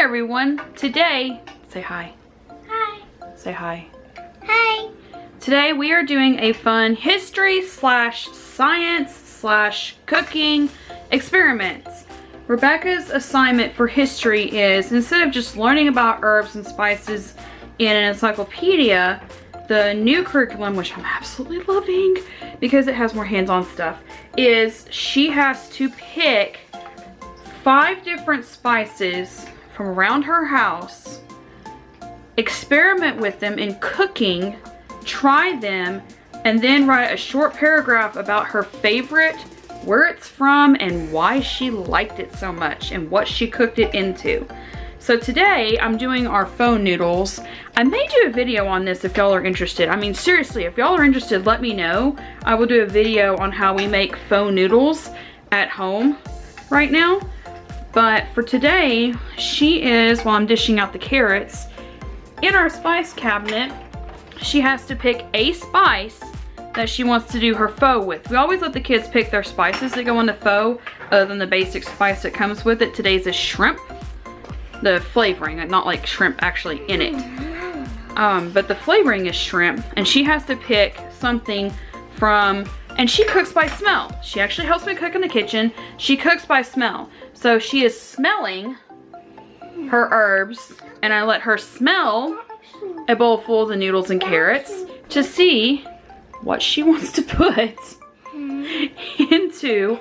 everyone. Today, say hi. Hi. Say hi. Hi. Today we are doing a fun history / science / cooking experiment. Rebecca's assignment for history is, instead of just learning about herbs and spices in an encyclopedia, the new curriculum, which I'm absolutely loving because it has more hands-on stuff, is she has to pick 5 different spices from around her house, experiment with them in cooking, try them, and then write a short paragraph about her favorite, where it's from, and why she liked it so much, and what she cooked it into. So today, I'm doing our pho noodles. I may do a video on this if y'all are interested. I mean, seriously, if y'all are interested, let me know. I will do a video on how we make pho noodles at home right now. But for today, she is, while I'm dishing out the carrots, in our spice cabinet, she has to pick a spice that she wants to do her pho with. We always let the kids pick their spices that go in the pho, other than the basic spice that comes with it. Today's is shrimp. The flavoring, not like shrimp actually in it. But the flavoring is shrimp, and she has to pick something from, and she cooks by smell. She actually helps me cook in the kitchen. She cooks by smell. So she is smelling her herbs, and I let her smell a bowl full of the noodles and carrots to see what she wants to put into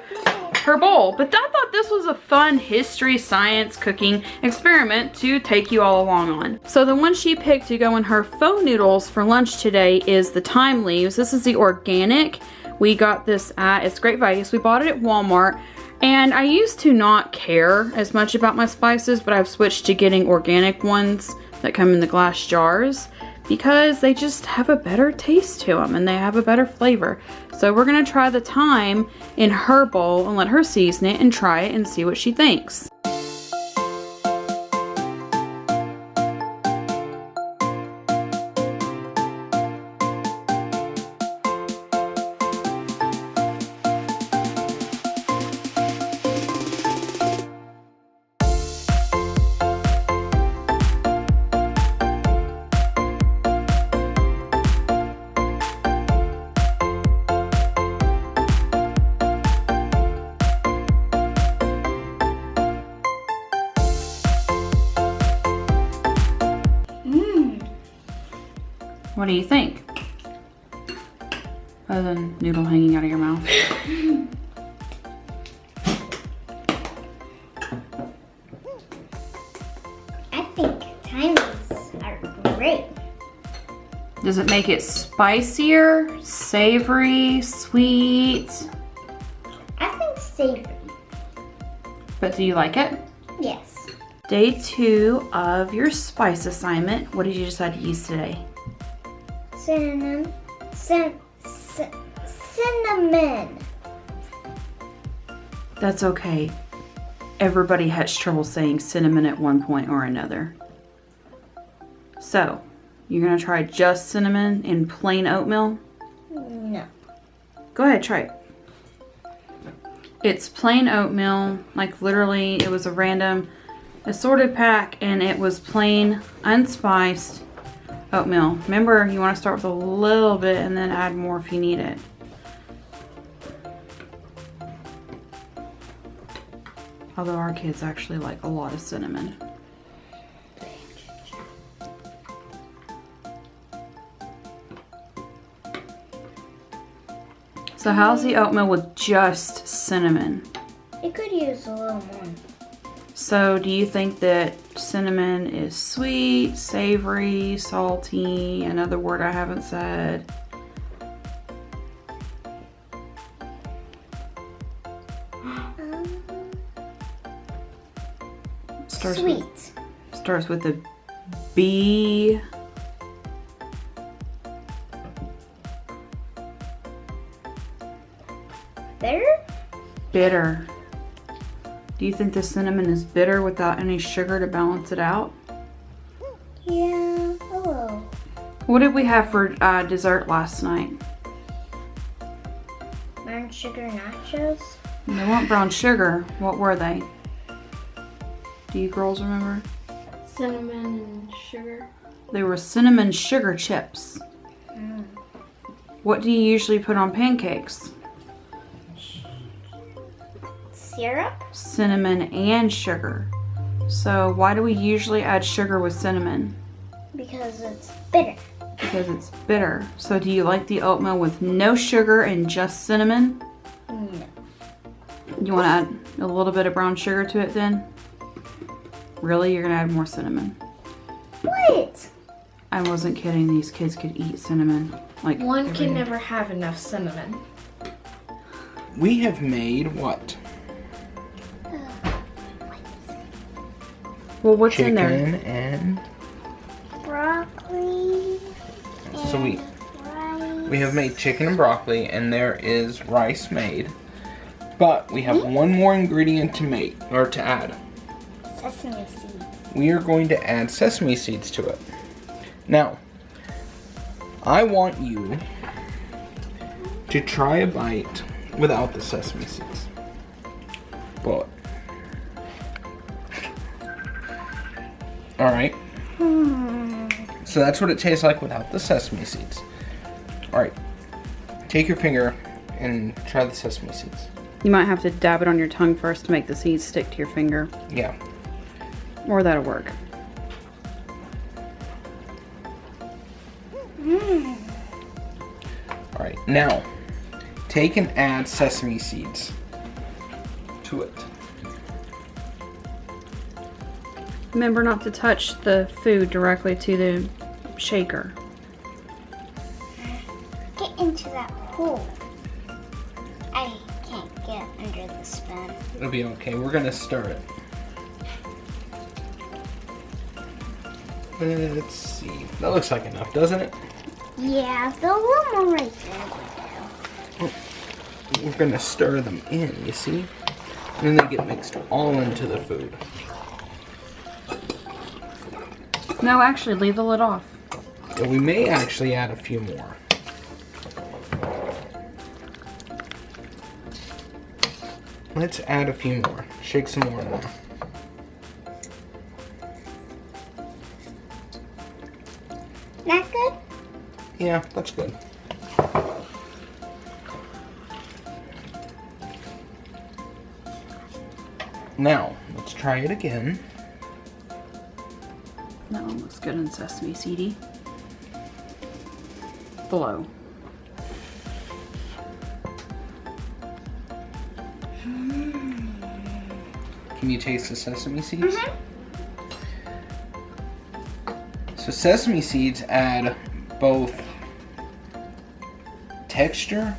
her bowl. But I thought this was a fun history, science, cooking experiment to take you all along on. So the one she picked to go in her pho noodles for lunch today is the thyme leaves. This is the organic. We got this at, it's great value. So we bought it at Walmart. And I used to not care as much about my spices, but I've switched to getting organic ones that come in the glass jars because they just have a better taste to them and they have a better flavor. So we're gonna try the thyme in her bowl and let her season it and try it and see what she thinks. What do you think? Other than noodle hanging out of your mouth. I think thyme leaves are great. Does it make it spicier, savory, sweet? I think savory. But do you like it? Yes. Day 2 of your spice assignment. What did you decide to use today? Cinnamon. Cinnamon. That's okay. Everybody has trouble saying cinnamon at one point or another. So, you're gonna try just cinnamon in plain oatmeal? No. Go ahead, try it. It's plain oatmeal, like literally it was a random assorted pack and it was plain, unspiced oatmeal. Remember, you want to start with a little bit and then add more if you need it. Although our kids actually like a lot of cinnamon. So how's the oatmeal with just cinnamon? You could use a little more. So do you think that cinnamon is sweet, savory, salty, another word I haven't said? Sweet. Starts with a B. Bitter? Bitter. Do you think the cinnamon is bitter without any sugar to balance it out? Yeah, a little. What did we have for dessert last night? Brown sugar nachos? They weren't brown sugar. What were they? Do you girls remember? Cinnamon and sugar. They were cinnamon sugar chips. What do you usually put on pancakes? Syrup? Cinnamon and sugar. So why do we usually add sugar with cinnamon? Because it's bitter. Because it's bitter. So do you like the oatmeal with no sugar and just cinnamon? No. You want to add a little bit of brown sugar to it then? Really? You're going to add more cinnamon? What? I wasn't kidding. These kids could eat cinnamon. Like One every can day. never have enough cinnamon. We have made what? Well, what's in Chicken there? and Broccoli. so we Rice. have made chicken and broccoli, and there is rice made. But we have one more ingredient to make or to add. Sesame seeds. We are going to add sesame seeds to it. Now, I want you to try a bite without the sesame seeds. But all right. So that's what it tastes like without the sesame seeds. All right. Take your finger and try the sesame seeds. You might have to dab it on your tongue first to make the seeds stick to your finger. Yeah. Or that'll work. All right. Now, take and add sesame seeds to it. Remember not to touch the food directly to the shaker. Get into that hole. I can't get under the spoon. It'll be okay. We're gonna stir it. Let's see. That looks like enough, doesn't it? Yeah, the one more right there. We're gonna stir them in, you see? And then they get mixed all into the food. No, actually, leave the lid off. And we may actually add a few more. Let's add a few more. Shake some more in there. Not good? Yeah, that's good. Now, let's try it again. That one looks good and sesame seedy. Below. Can you taste the sesame seeds? So sesame seeds add both texture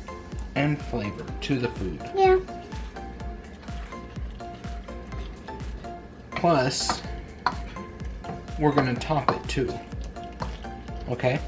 and flavor to the food. Yeah. Plus, we're gonna top it too. Okay?